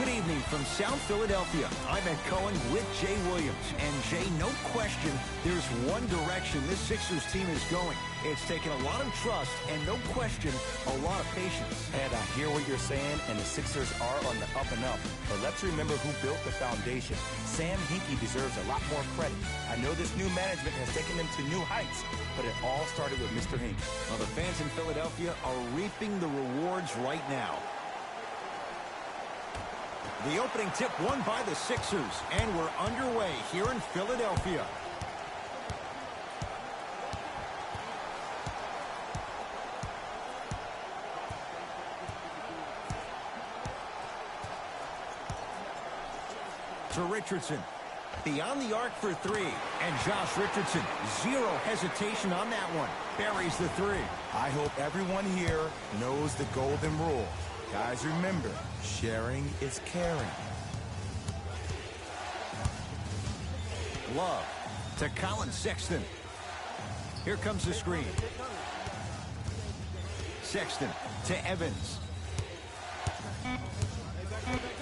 Good evening from South Philadelphia. I'm Ed Cohen with Jay Williams. And Jay, no question, there's one direction this Sixers team is going. It's taken a lot of trust and no question, a lot of patience. Ed, I hear what you're saying, and the Sixers are on the up and up. But let's remember who built the foundation. Sam Hinkie deserves a lot more credit. I know this new management has taken them to new heights, but it all started with Mr. Hinkie. Well, the fans in Philadelphia are reaping the rewards right now. The opening tip won by the Sixers, and we're underway here in Philadelphia. To Richardson. Beyond the arc for three. And Josh Richardson, zero hesitation on that one. Buries the three. I hope everyone here knows the golden rule. Guys, remember, sharing is caring. Love to Colin Sexton. Here comes the screen. Sexton to Evans.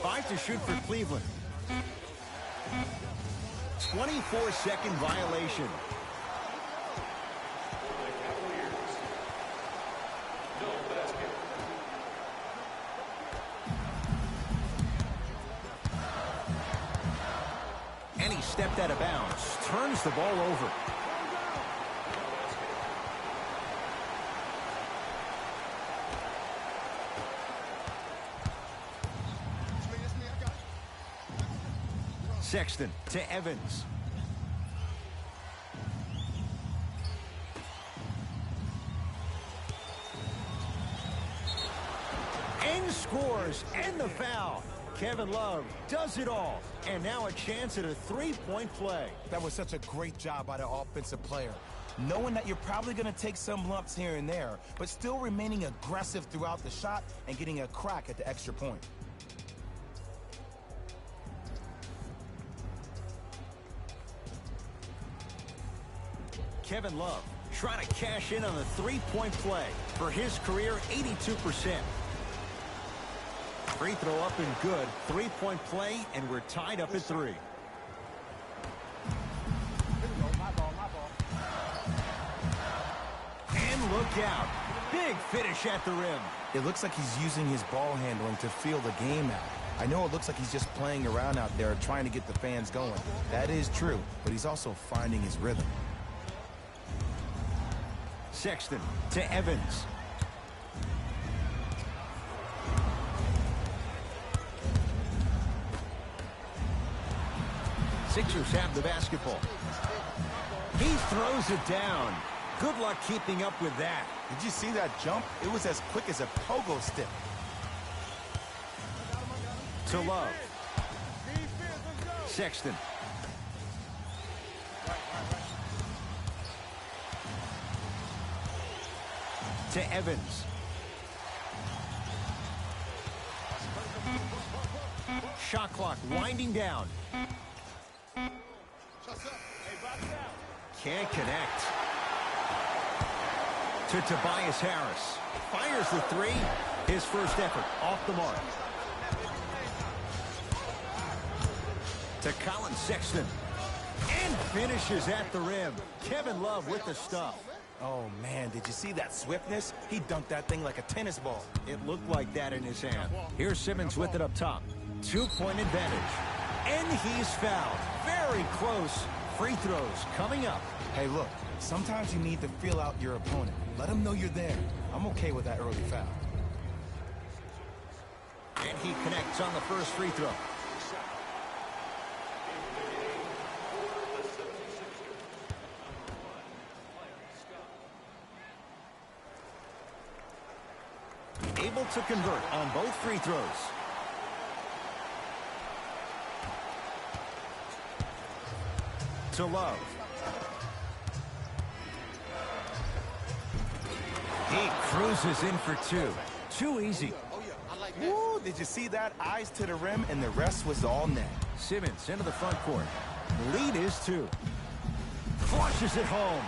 5 to shoot for Cleveland. 24-second violation. And he stepped out of bounds. Turns the ball over. Sexton to Evans. And scores. And the foul. Kevin Love does it all. And now a chance at a three-point play. That was such a great job by the offensive player. Knowing that you're probably going to take some lumps here and there, but still remaining aggressive throughout the shot and getting a crack at the extra point. Kevin Love trying to cash in on the three-point play. For his career, 82%. Free throw up and good. Three-point play, and we're tied up at 3. And look out. Big finish at the rim. It looks like he's using his ball handling to feel the game out. I know it looks like he's just playing around out there trying to get the fans going. That is true, but he's also finding his rhythm. Sexton to Evans. Sixers have the basketball. He throws it down. Good luck keeping up with that. Did you see that jump? It was as quick as a pogo stick. To Love. Sexton. To Evans. Shot clock winding down. Can't connect. To Tobias Harris. Fires the three. His first effort off the mark. To Colin Sexton. And finishes at the rim. Kevin Love with the stuff. Oh, man, did you see that swiftness? He dunked that thing like a tennis ball. It looked like that in his hand. Here's Simmons with it up top. 2-point advantage. And he's fouled. Very close. Free throws coming up. Hey, look, sometimes you need to feel out your opponent. Let him know you're there. I'm okay with that early foul. And he connects on the first free throw. Able to convert on both free throws. To Love. He cruises in for two. Too easy. Woo, did you see that? Eyes to the rim, and the rest was all net. Simmons into the front court. Lead is 2. Flushes it home.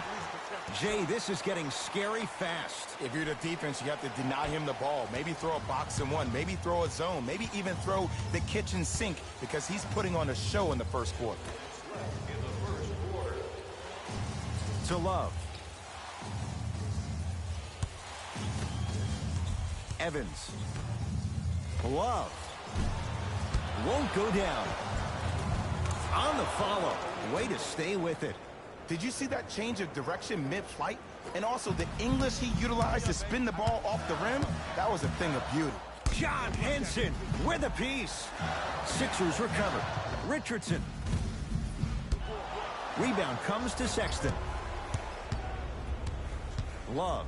Jay, this is getting scary fast. If you're the defense, you have to deny him the ball. Maybe throw a box and one. Maybe throw a zone. Maybe even throw the kitchen sink because he's putting on a show in the first quarter. To Love. Evans. Love. Won't go down. On the follow. Way to stay with it. Did you see that change of direction mid-flight? And also the English he utilized to spin the ball off the rim? That was a thing of beauty. John Henson with a piece. Sixers recover. Richardson. Rebound comes to Sexton. Love.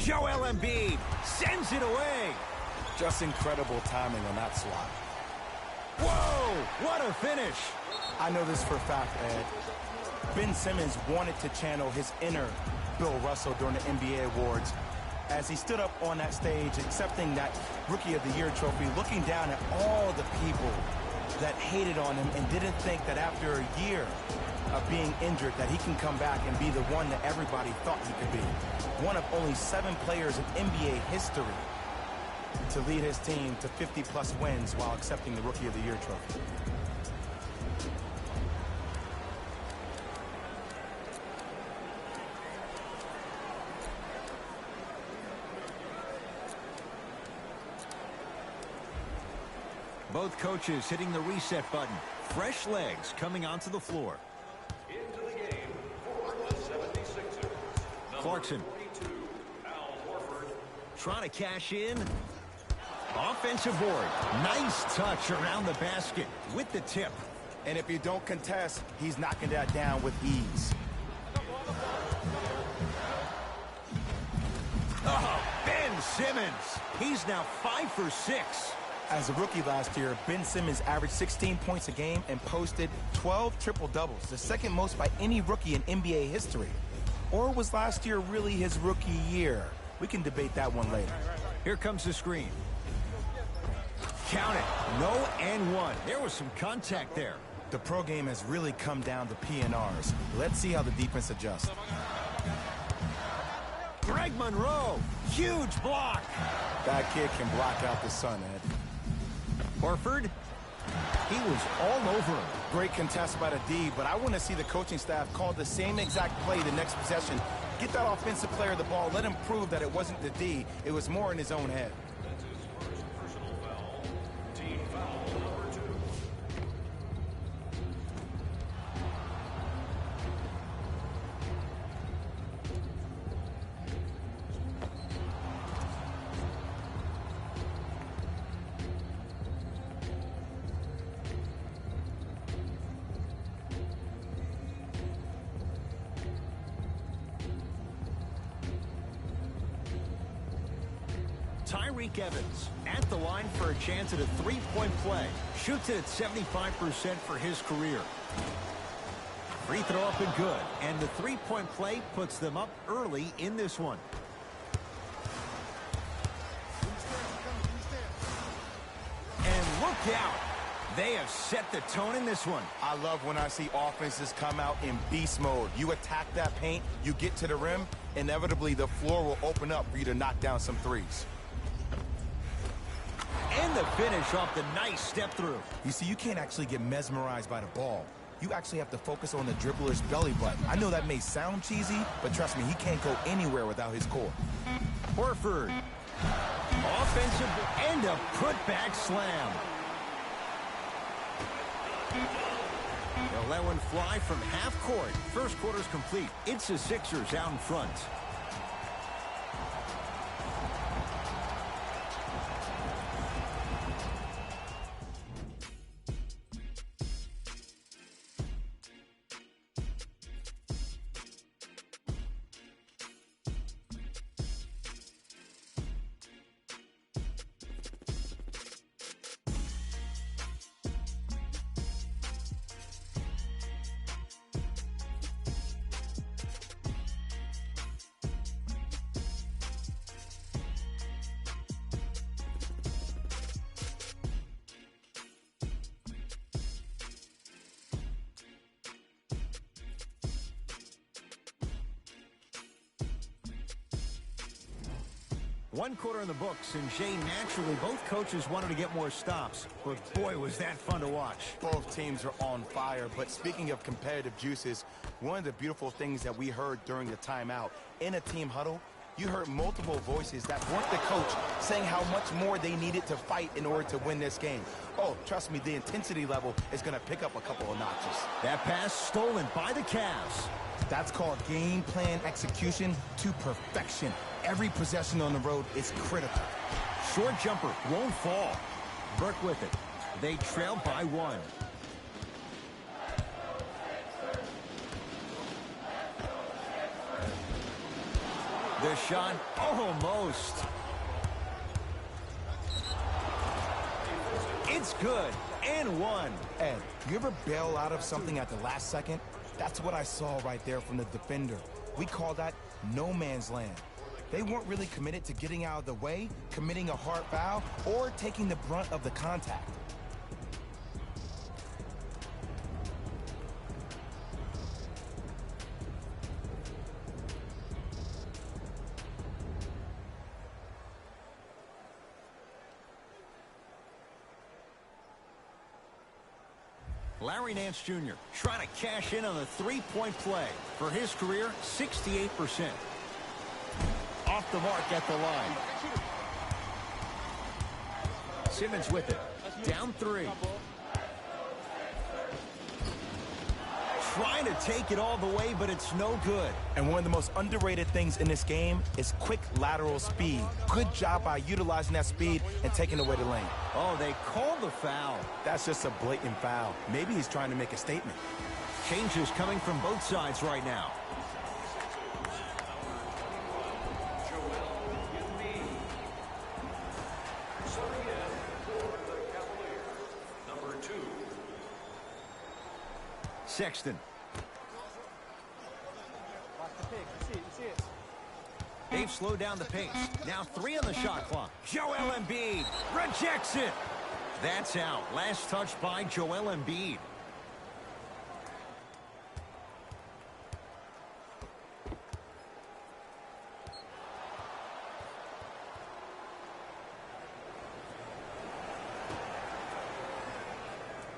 Joel Embiid sends it away. Just incredible timing on that swat. Whoa, what a finish. I know this for a fact, Ed. Ben Simmons wanted to channel his inner Bill Russell during the NBA Awards as he stood up on that stage accepting that Rookie of the Year trophy, looking down at all the people that hated on him and didn't think that after a year of being injured that he can come back and be the one that everybody thought he could be. One of only 7 players in NBA history to lead his team to 50-plus wins while accepting the Rookie of the Year trophy. Both coaches hitting the reset button. Fresh legs coming onto the floor. Into the game for the 76ers. Clarkson. 42, Al Horford. Trying to cash in. Offensive board. Nice touch around the basket with the tip. And if you don't contest, he's knocking that down with ease. Oh, Ben Simmons. He's now 5 for 6. As a rookie last year, Ben Simmons averaged 16 points a game and posted 12 triple-doubles, the second most by any rookie in NBA history. Or was last year really his rookie year? We can debate that one later. Here comes the screen. Count it. No and one. There was some contact there. The pro game has really come down to P&Rs. Let's see how the defense adjusts. Greg Monroe. Huge block. That kid can block out the sun, Ed. Horford. He was all over him. Great contest by the D, but I want to see the coaching staff call the same exact play the next possession. Get that offensive player the ball. Let him prove that it wasn't the D. It was more in his own head. That's his first personal foul. Team foul number 2. TYREKE Evans at the line for a chance at a three-point play. Shoots it at 75% for his career. Free throw up and good. And the three-point play puts them up early in this one. And look out. They have set the tone in this one. I love when I see offenses come out in beast mode. You attack that paint, you get to the rim, inevitably the floor will open up for you to knock down some threes. And the finish off the nice step through. You see, you can't actually get mesmerized by the ball. You actually have to focus on the dribbler's belly button. I know that may sound cheesy, but trust me, he can't go anywhere without his core. Horford. Offensive and a putback slam. They'll let one fly from half court. First quarter's complete. It's the Sixers out in front. One quarter in the books, and Jay, naturally, both coaches wanted to get more stops. But boy, was that fun to watch. Both teams are on fire, but speaking of competitive juices, one of the beautiful things that we heard during the timeout, in a team huddle, you heard multiple voices that weren't the coach saying how much more they needed to fight in order to win this game. Oh, trust me, the intensity level is going to pick up a couple of notches. That pass stolen by the Cavs. That's called game plan execution to perfection. Every possession on the road is critical. Short jumper won't fall. Burke with it. They trail by 1. The shot, almost. It's good, and 1. Ed, you ever bail out of something at the last second? That's what I saw right there from the defender. We call that no man's land. They weren't really committed to getting out of the way, committing a hard foul, or taking the brunt of the contact. Larry Nance Jr. trying to cash in on the three-point play. For his career, 68%. Off the mark at the line. Simmons with it. Down 3. Trying to take it all the way, but it's no good. And one of the most underrated things in this game is quick lateral speed. Good job by utilizing that speed and taking away the lane. Oh, they called the foul. That's just a blatant foul. Maybe he's trying to make a statement. Changes coming from both sides right now. Sexton. They've slowed down the pace. Now 3 on the shot clock. Joel Embiid rejects it. That's out. Last touch by Joel Embiid.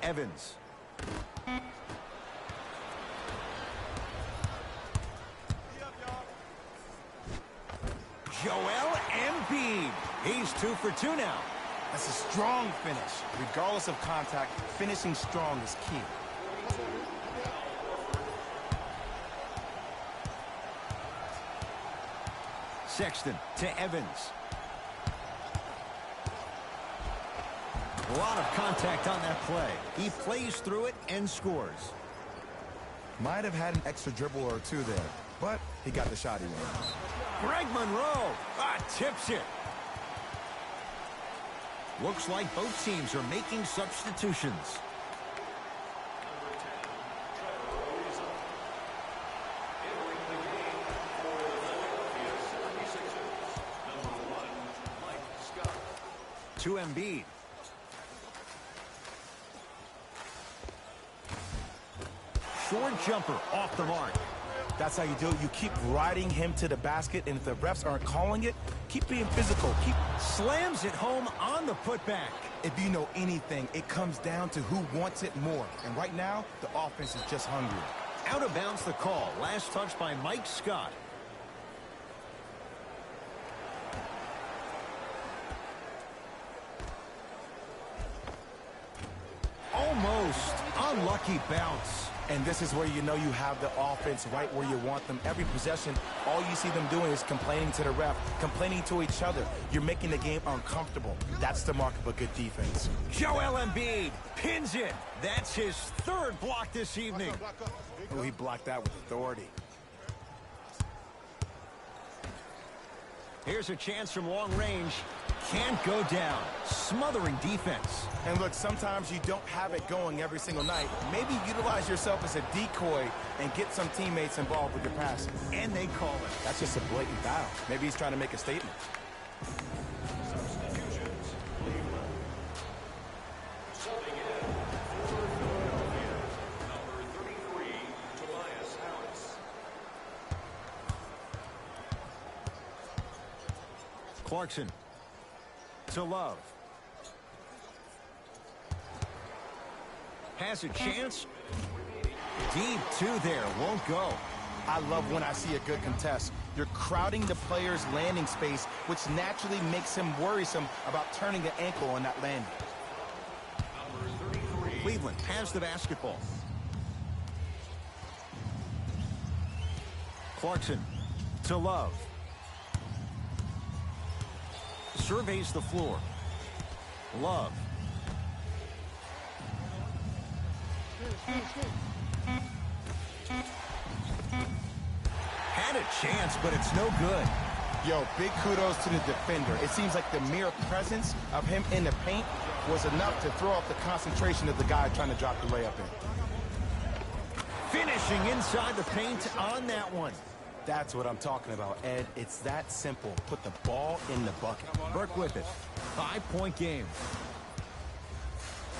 Evans. Joel Embiid. He's 2 for 2 now. That's a strong finish. Regardless of contact, finishing strong is key. Sexton to Evans. A lot of contact on that play. He plays through it and scores. Might have had an extra dribble or 2 there, but he got the shot he wanted. Greg Monroe tips it. Looks like both teams are making substitutions. To Embiid. Short jumper off the mark. That's how you do it. You keep riding him to the basket, and if the refs aren't calling it, keep being physical. Keep slams it home on the putback. If you know anything, it comes down to who wants it more. And right now, the offense is just hungry. Out of bounds the call. Last touch by Mike Scott. Almost. Unlucky bounce. And this is where you know you have the offense right where you want them. Every possession, all you see them doing is complaining to the ref, complaining to each other. You're making the game uncomfortable. That's the mark of a good defense. Joel Embiid pins it. That's his 3rd block this evening. Oh, he blocked that with authority. Here's a chance from long range. Can't go down. Smothering defense. And look, sometimes you don't have it going every single night. Maybe utilize yourself as a decoy and get some teammates involved with your passing. And they call it. That's just a blatant foul. Maybe he's trying to make a statement. Clarkson to Love. Has a chance. Deep two there. Won't go. I love when I see a good contest. You're crowding the player's landing space, which naturally makes him worrisome about turning an ankle on that landing. Cleveland has the basketball. Clarkson to Love. Surveys the floor. Love. Had a chance, but it's no good. Yo, big kudos to the defender. It seems like the mere presence of him in the paint was enough to throw off the concentration of the guy trying to drop the layup in. Finishing inside the paint on that one. That's what I'm talking about, Ed. It's that simple. Put the ball in the bucket. Burke with it. 5-point game.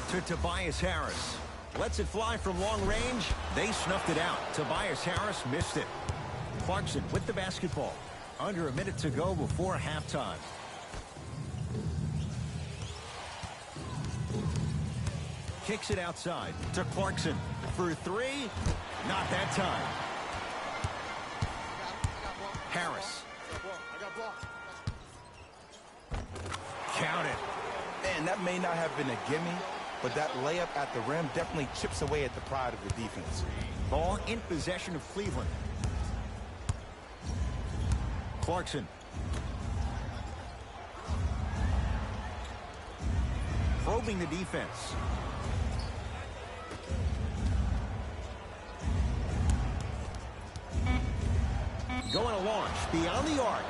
To Tobias Harris. Lets it fly from long range. They snuffed it out. Tobias Harris missed it. Clarkson with the basketball. Under a minute to go before halftime. Kicks it outside to Clarkson for three. Not that time. Harris. Count it. Man, that may not have been a gimme, but that layup at the rim definitely chips away at the pride of the defense. Ball in possession of Cleveland. Clarkson. Probing the defense. Going to launch beyond the arc.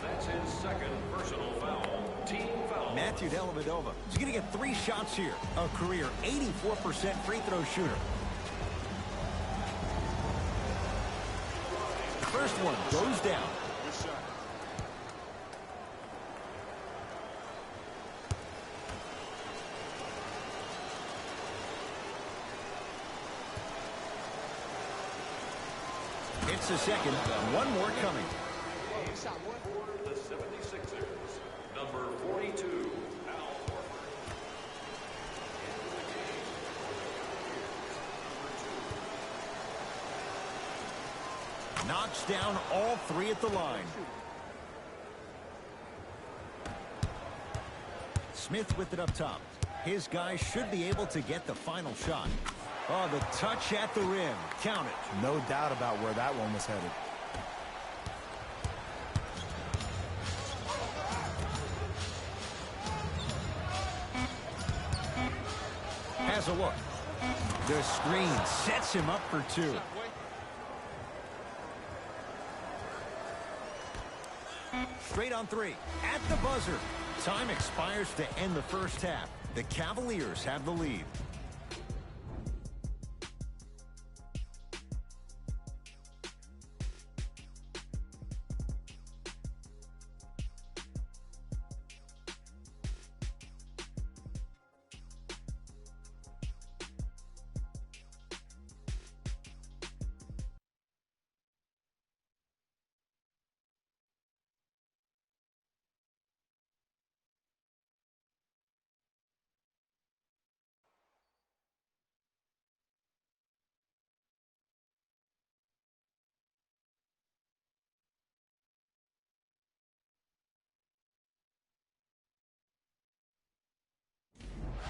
That's his second personal foul. Team foul. Matthew Dellavedova is going to get 3 shots here. A career 84% free throw shooter. First one goes down. It's the second. One more coming. For the 76ers, number 42, Al Horford. Knocks down all 3 at the line. Smith with it up top. His guys should be able to get the final shot. Oh, the touch at the rim. Count it. No doubt about where that one was headed. Has a look. The screen sets him up for 2. Straight on 3. At the buzzer. Time expires to end the first half. The Cavaliers have the lead.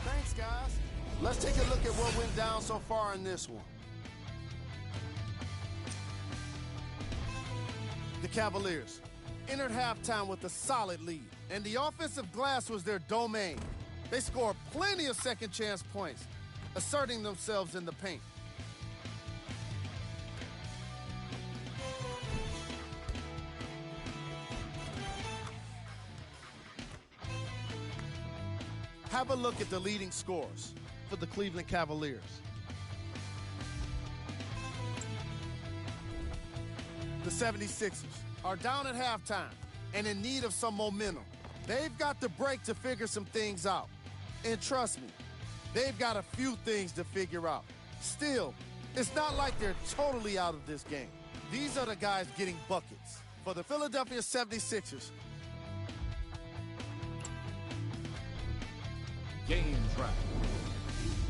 Thanks, guys. Let's take a look at what went down so far in this one. The Cavaliers entered halftime with a solid lead, and the offensive glass was their domain. They scored plenty of second-chance points, asserting themselves in the paint. Have a look at the leading scorers for the Cleveland Cavaliers. The 76ers are down at halftime and in need of some momentum. They've got the break to figure some things out. And trust me, they've got a few things to figure out. Still, it's not like they're totally out of this game. These are the guys getting buckets. for the Philadelphia 76ers. Game track.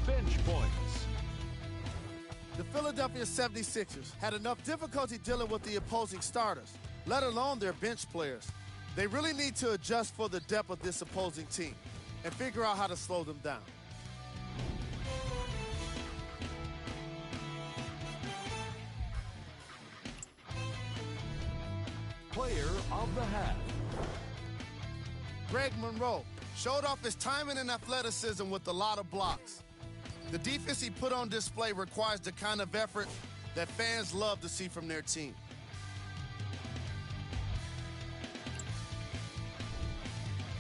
Bench points. The Philadelphia 76ers had enough difficulty dealing with the opposing starters, let alone their bench players. They really need to adjust for the depth of this opposing team and figure out how to slow them down. Player of the half.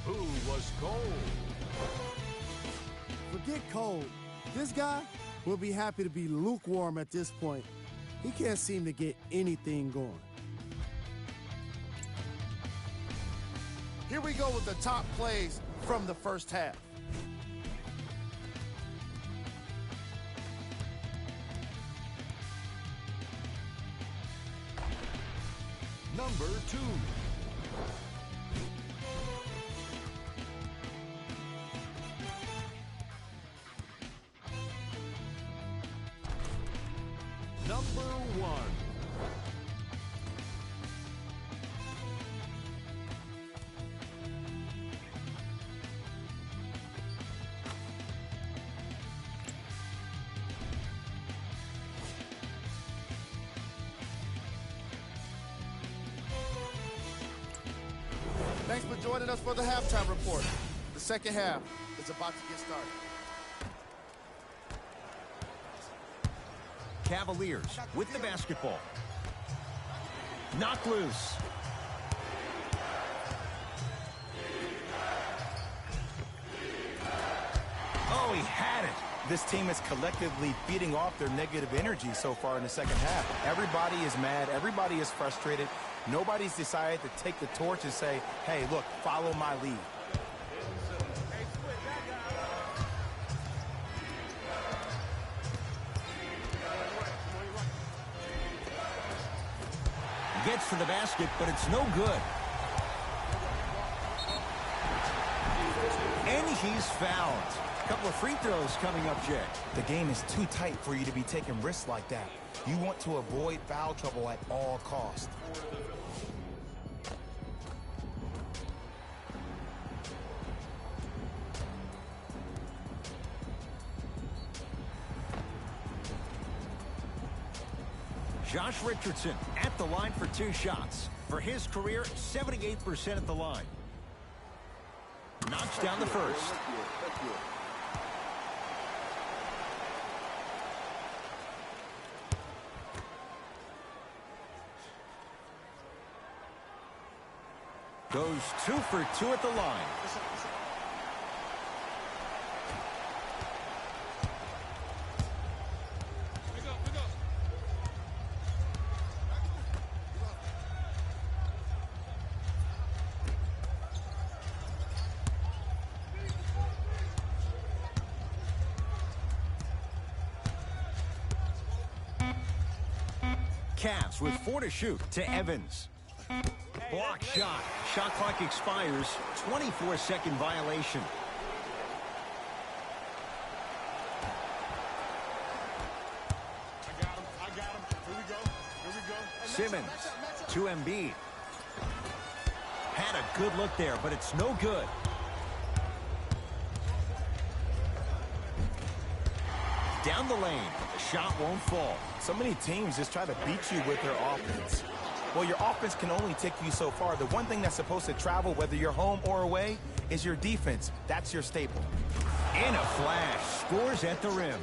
Who was cold? Forget cold. This guy will be happy to be lukewarm at this point. He can't seem to get anything going. Here we go with the top plays from the first half. Number 2. Number 1. Thanks for joining us for the halftime report. The second half is about to get started. Cavaliers with the basketball. Knocked loose. Oh, he had it. This team is collectively feeding off their negative energy so far in the second half. Everybody is mad. Everybody is frustrated. Nobody's decided to take the torch and say, hey, look, follow my lead. Gets to the basket, but it's no good. And he's fouled. A couple of free throws coming up, Jay. The game is too tight for you to be taking risks like that. You want to avoid foul trouble at all costs. Josh Richardson at the line for 2 shots. For his career, 78% at the line. Knocks down the first. Goes 2 for 2 at the line. Cavs with 4 to shoot to Evans. Block shot. Shot clock expires. 24-second violation. I got him. Here we go. Simmons to Embiid. Had a good look there, but it's no good. Down the lane, but the shot won't fall. So many teams just try to beat you with their offense. Well, your offense can only take you so far. The one thing that's supposed to travel, whether you're home or away, is your defense. That's your staple. In a flash, scores at the rim.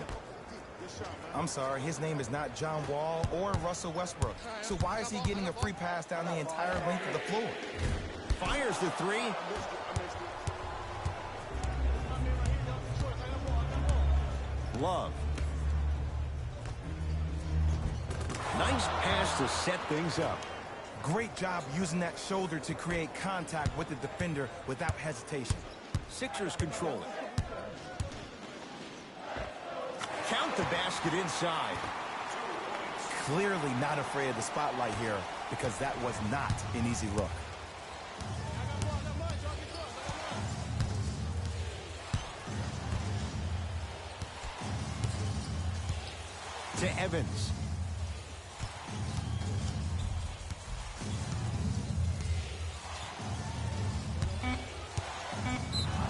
I'm sorry, his name is not John Wall or Russell Westbrook. So why is he getting a free pass down the entire length of the floor? Fires the 3. Love. Nice pass to set things up. Great job using that shoulder to create contact with the defender without hesitation. Sixers control it. Count the basket inside. Clearly not afraid of the spotlight here. because that was not an easy look. To Evans.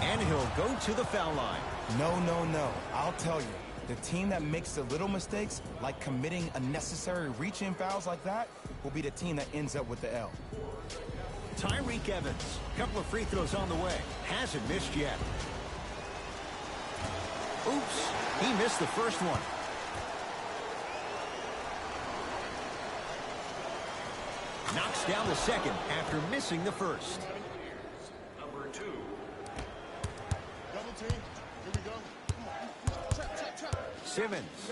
And he'll go to the foul line. No, no, no. I'll tell you. The team that makes the little mistakes, like committing unnecessary reach-in fouls like that, will be the team that ends up with the L. TYREKE Evans. Couple of free throws on the way. Hasn't missed yet. Oops. He missed the first one. Knocks down the second after missing the first. Number 2. Double team. Here we go. Come on. Trap. Simmons.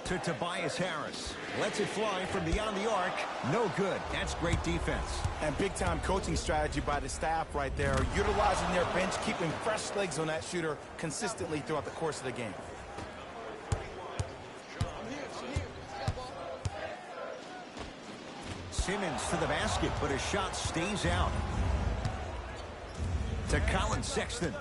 To Tobias Harris. Lets it fly from beyond the arc. No good. That's great defense. And big-time coaching strategy by the staff right there, utilizing their bench, keeping fresh legs on that shooter consistently throughout the course of the game. Simmons to the basket, but his shot stays out. To Colin Sexton.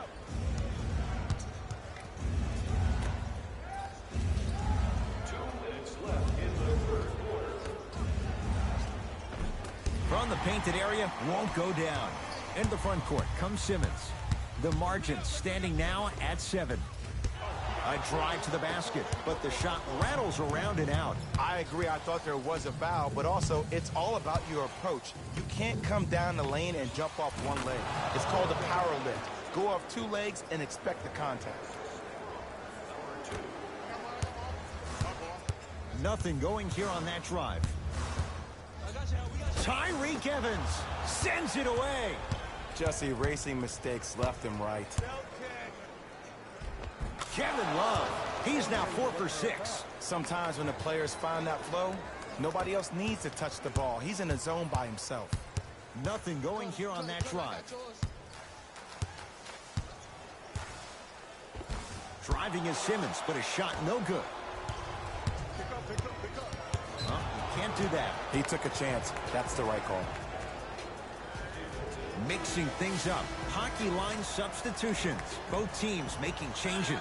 From the painted area, won't go down. Into the front court comes Simmons. The margin standing now at 7. A drive to the basket, but the shot rattles around and out. I agree. I thought there was a foul, but also it's all about your approach. You can't come down the lane and jump off one leg. It's called a power lift. Go off 2 legs and expect the contact. Nothing going here on that drive. TYREKE Evans sends it away. Just erasing mistakes left and right. Kevin Love, he's now 4 for 6. Sometimes when the players find that flow, nobody else needs to touch the ball. He's in the zone by himself. Nothing going here on that drive. Driving is Simmons, but his shot no good. Well, you can't do that. He took a chance. That's the right call. Mixing things up. Hockey line substitutions. Both teams making changes.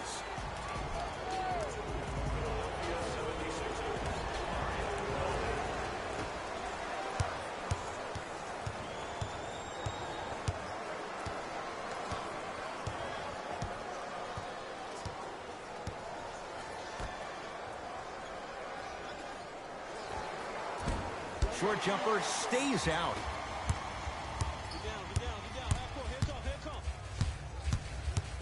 Short jumper stays out.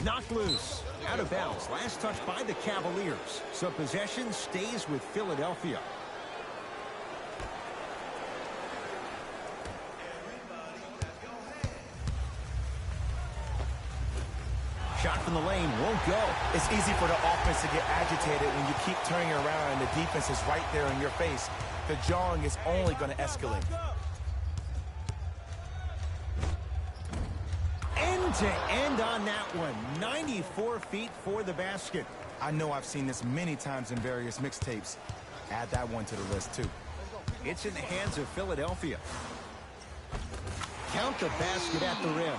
Knocked loose. Out of bounds. Last touch by the Cavaliers. So possession stays with Philadelphia. Shot from the lane won't go. It's easy for the offense to get agitated when you keep turning around and the defense is right there in your face. The jarring is only going to escalate. End to end on that one. 94 feet for the basket. I know I've seen this many times in various mixtapes. Add that one to the list, too. It's in the hands of Philadelphia. Count the basket at the rim.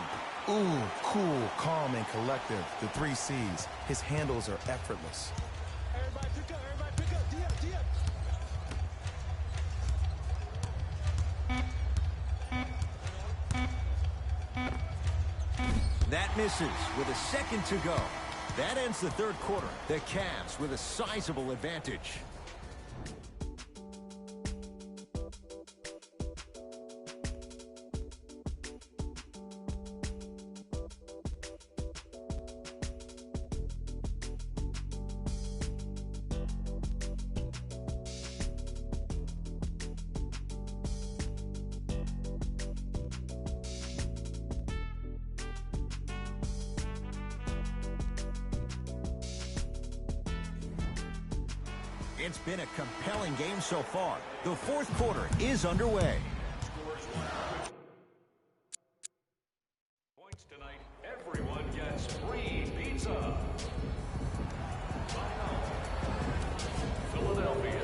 Ooh, cool, calm, and collective. The 3 C's. His handles are effortless. Everybody pick up, D up. That misses with a second to go. That ends the third quarter. The Cavs with a sizable advantage. It's been a compelling game so far. The fourth quarter is underway. Points tonight. Everyone gets free pizza. Philadelphia.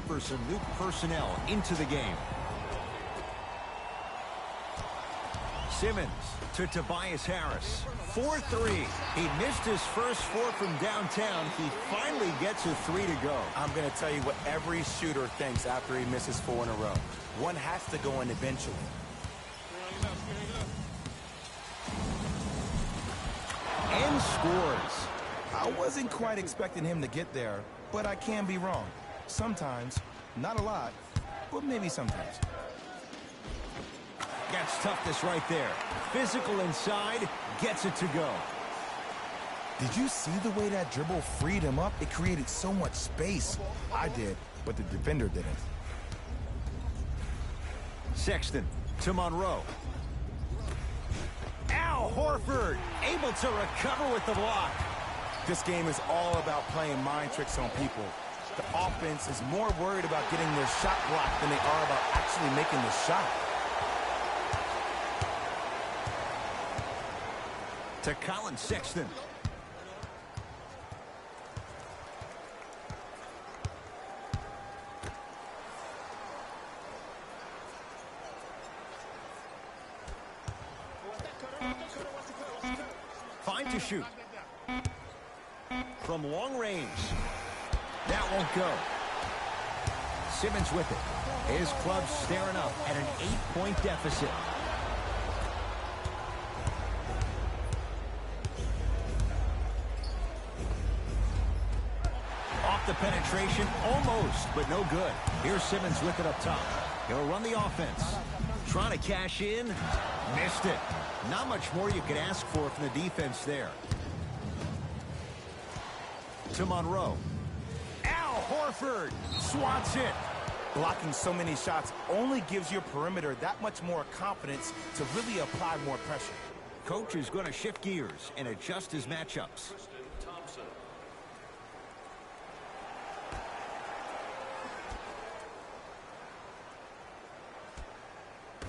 for some new personnel into the game. Simmons to Tobias Harris. 4-3. He missed his first 4 from downtown. He finally gets a 3 to go. I'm going to tell you what every shooter thinks after he misses 4 in a row. One has to go in eventually. And scores. I wasn't quite expecting him to get there, but I can be wrong. Sometimes, not a lot, but maybe sometimes. Gets toughness right there. Physical inside, gets it to go. Did you see the way that dribble freed him up? It created so much space. I did, but the defender didn't. Sexton to MONROE. Al Horford able to recover with the block. This game is all about playing mind tricks on people. The offense is more worried about getting their shot blocked than they are about actually making the shot. To Colin Sexton. Fine to shoot. From long range. That won't go. Simmons with it. His club's staring up at an 8-point deficit. Off the penetration, almost, but no good. Here's Simmons with it up top. He'll run the offense. Trying to cash in. Missed it. Not much more you could ask for from the defense there. To MONROE. Al Horford swats it. Blocking so many shots only gives your perimeter that much more confidence to really apply more pressure. Coach is going to shift gears and adjust his matchups.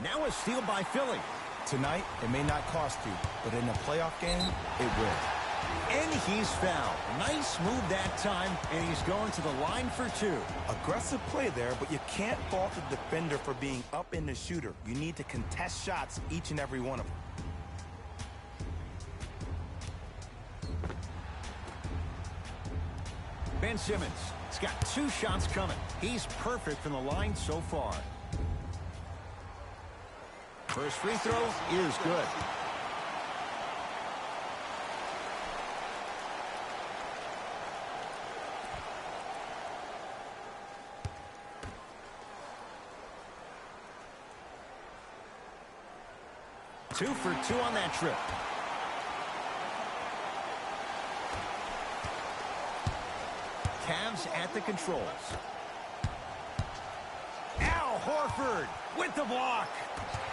Now a steal by Philly. Tonight, it may not cost you, but in a playoff game, it will. And he's fouled. Nice move that time, and he's going to the line for 2. Aggressive play there, but you can't fault the defender for being up in the shooter. You need to contest shots, each and every one of them. Ben Simmons has got 2 shots coming. He's perfect from the line so far. First free throw is good. Two for 2 on that trip. Cavs at the controls. Al Horford with the block.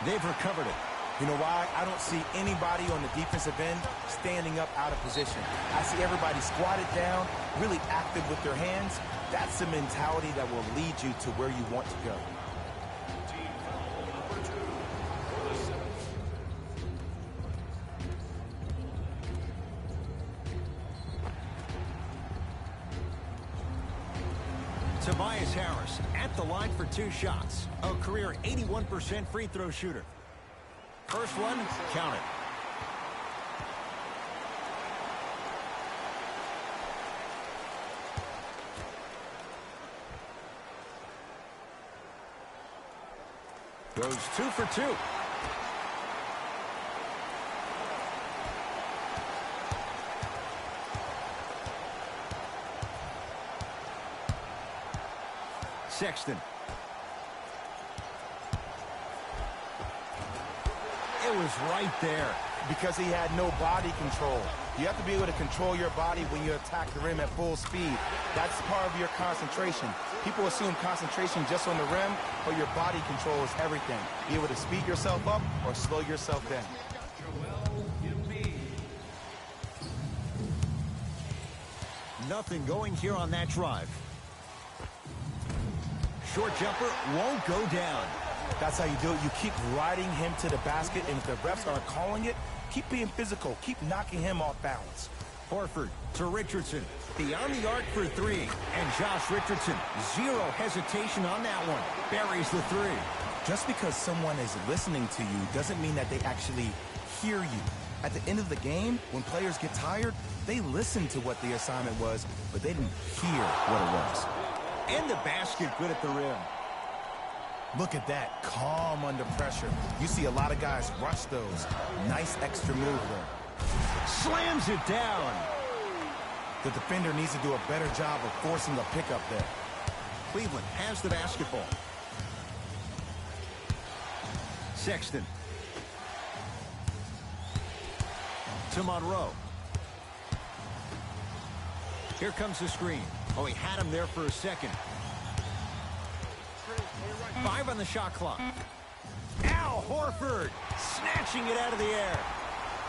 They've recovered it. You know why? I don't see anybody on the defensive end standing up out of position. I see everybody squatted down, really active with their hands. That's the mentality that will lead you to where you want to go. Team foul number 2 for the seventh. Tobias Harris at the line for 2 shots. A career 81% free throw shooter. First one, count it. Goes 2 for 2. Sexton. It was right there. Because he had no body control. You have to be able to control your body when you attack the rim at full speed. That's part of your concentration. People assume concentration just on the rim, but your body control is everything. Be able to speed yourself up or slow yourself down. Nothing going here on that drive. Short jumper won't go down. That's how you do it. You keep riding him to the basket, and if the refs aren't calling it, keep being physical. Keep knocking him off balance. Horford to Richardson. Beyond the arc for three. And Josh Richardson, zero hesitation on that one. Buries the three. Just because someone is listening to you doesn't mean that they actually hear you. At the end of the game, when players get tired, they listen to what the assignment was, but they didn't hear what it was. And the basket good at the rim. Look at that, calm under pressure. You see a lot of guys rush those. Nice extra move there. Slams it down. The defender needs to do a better job of forcing the pickup there. Cleveland has the basketball. Sexton. To Monroe. Here comes the screen. Oh, he had him there for a second. 5 on the shot clock. Al Horford snatching it out of the air.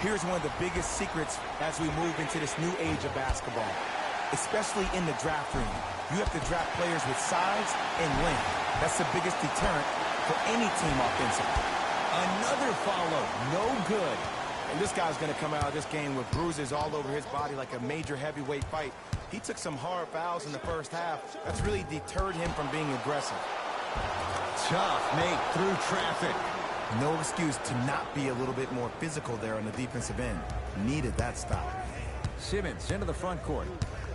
Here's one of the biggest secrets as we move into this new age of basketball, especially in the draft room. You have to draft players with size and length. That's the biggest deterrent for any team offensively. Another follow, no good. And this guy's going to come out of this game with bruises all over his body like a major heavyweight fight. He took some hard fouls in the first half. That's really deterred him from being aggressive. Tough make through traffic. No excuse to not be a little bit more physical there on the defensive end. Needed that stop. Simmons into the front court.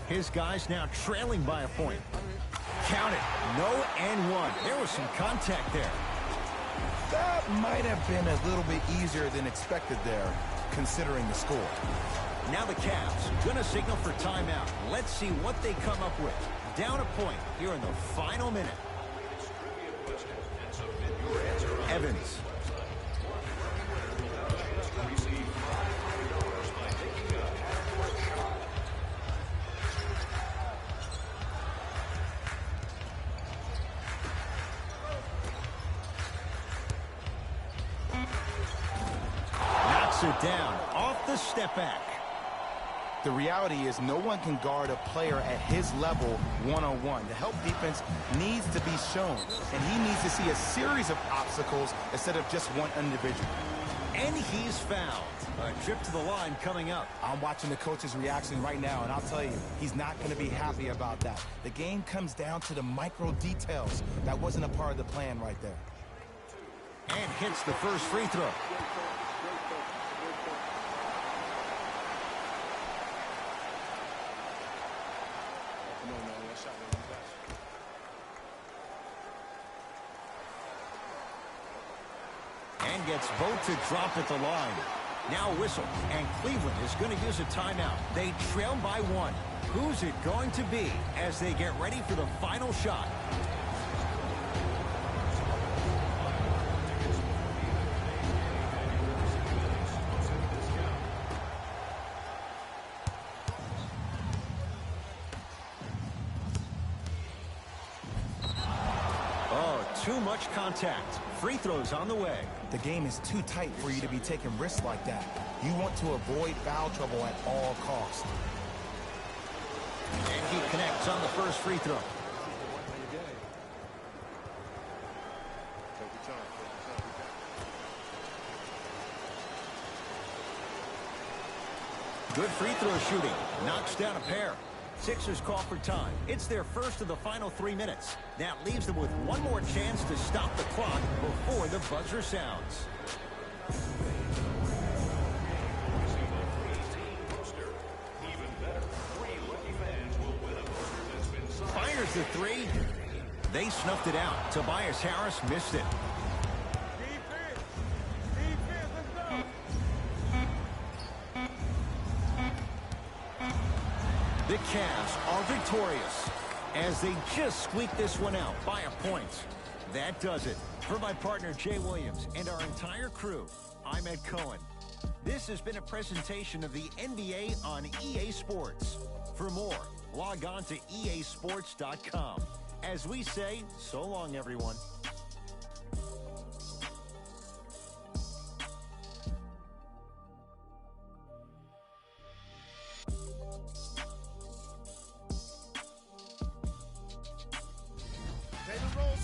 His guys now trailing by a point. Count it. No and one. There was some contact there. That might have been a little bit easier than expected there, considering the score. Now the Cavs going to signal for timeout. Let's see what they come up with. Down a point here in the final minute. Evans. Knocks it down off the step back. The reality is no one can guard a player at his level one-on-one. The help defense needs to be shown, and he needs to see a series of obstacles instead of just one individual. And he's fouled. A trip to the line coming up. I'm watching the coach's reaction right now, and I'll tell you, he's not going to be happy about that. The game comes down to the micro details. That wasn't a part of the plan right there. And hits the first free throw. And gets both to drop at the line. Now a whistle, and Cleveland is going to use a timeout. They trail by 1. Who's it going to be as they get ready for the final shot? Too much contact. Free throws on the way. The game is too tight for you to be taking risks like that. You want to avoid foul trouble at all costs. And he connects on the first free throw. Good free throw shooting. Knocks down a pair. Sixers call for time. It's their first of the final 3 minutes. That leaves them with one more chance to stop the clock before the buzzer sounds. Fires the three. They snuffed it out. Tobias Harris missed it. The Cavs are victorious as they just squeak this one out by a point. That does it. For my partner, Jay Williams, and our entire crew, I'm Ed Cohen. This has been a presentation of the NBA on EA Sports. For more, log on to easports.com. As we say, so long, everyone.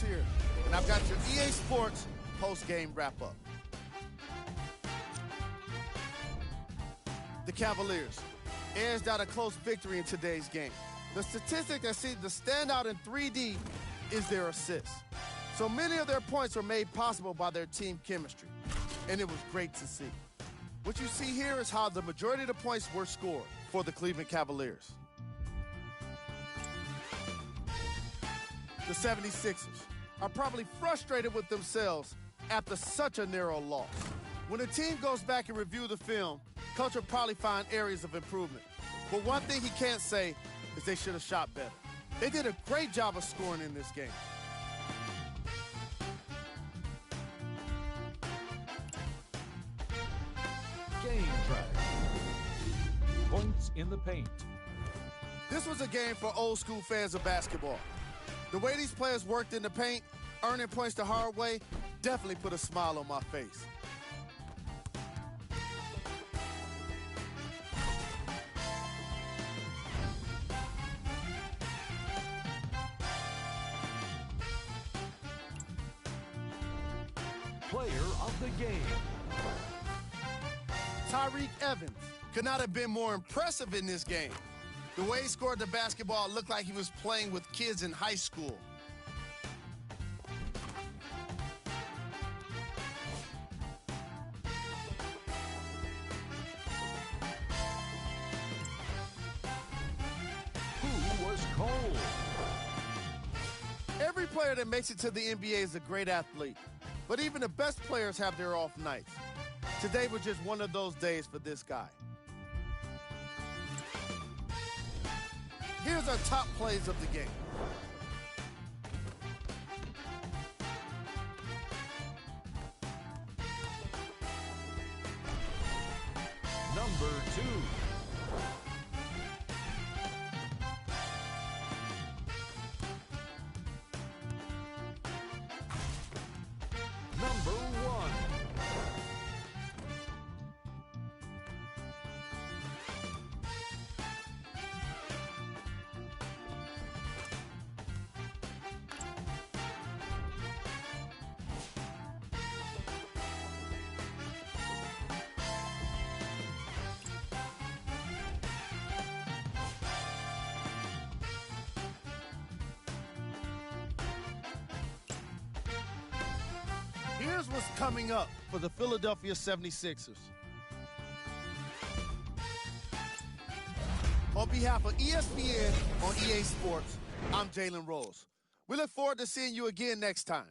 Here, and I've got your EA Sports post-game wrap-up. The Cavaliers, edged out a close victory in today's game. The statistic that seems to stand out in 3D is their assists. So many of their points were made possible by their team chemistry, and it was great to see. What you see here is how the majority of the points were scored for the Cleveland Cavaliers. The 76ers are probably frustrated with themselves after such a narrow loss. When a team goes back and reviews the film, coach will probably find areas of improvement. But one thing he can't say is they should have shot better. They did a great job of scoring in this game. Game track. Points in the paint. This was a game for old school fans of basketball. The way these players worked in the paint, earning points the hard way, definitely put a smile on my face. Player of the game. TYREKE Evans could not have been more impressive in this game. The way he scored the basketball looked like he was playing with kids in high school. Who was cold? Every player that makes it to the NBA is a great athlete, but even the best players have their off nights. Today was just one of those days for this guy. Here's our top plays of the game. Number 2. Number 1. Here's what's coming up for the Philadelphia 76ers. On behalf of ESPN on EA Sports, I'm Jalen Rose. We look forward to seeing you again next time.